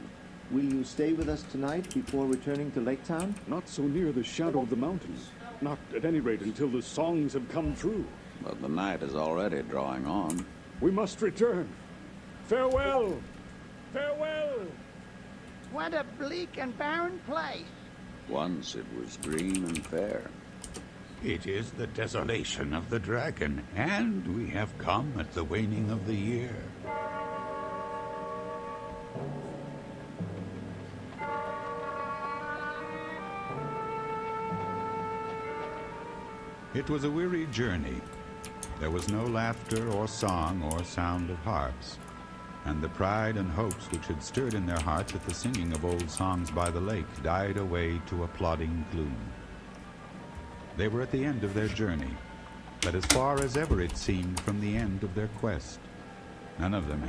Will you stay with us tonight before returning to Lake Town? Not so near the shadow of the mountains. Not, at any rate, until the songs have come true. But the night is already drawing on. We must return. Farewell! Farewell! What a bleak and barren place. Once it was green and fair. It is the desolation of the dragon, and we have come at the waning of the year. It was a weary journey. There was no laughter or song or sound of harps, and the pride and hopes which had stirred in their hearts at the singing of old songs by the lake died away to a plodding gloom. They were at the end of their journey, but as far as ever it seemed from the end of their quest. None of them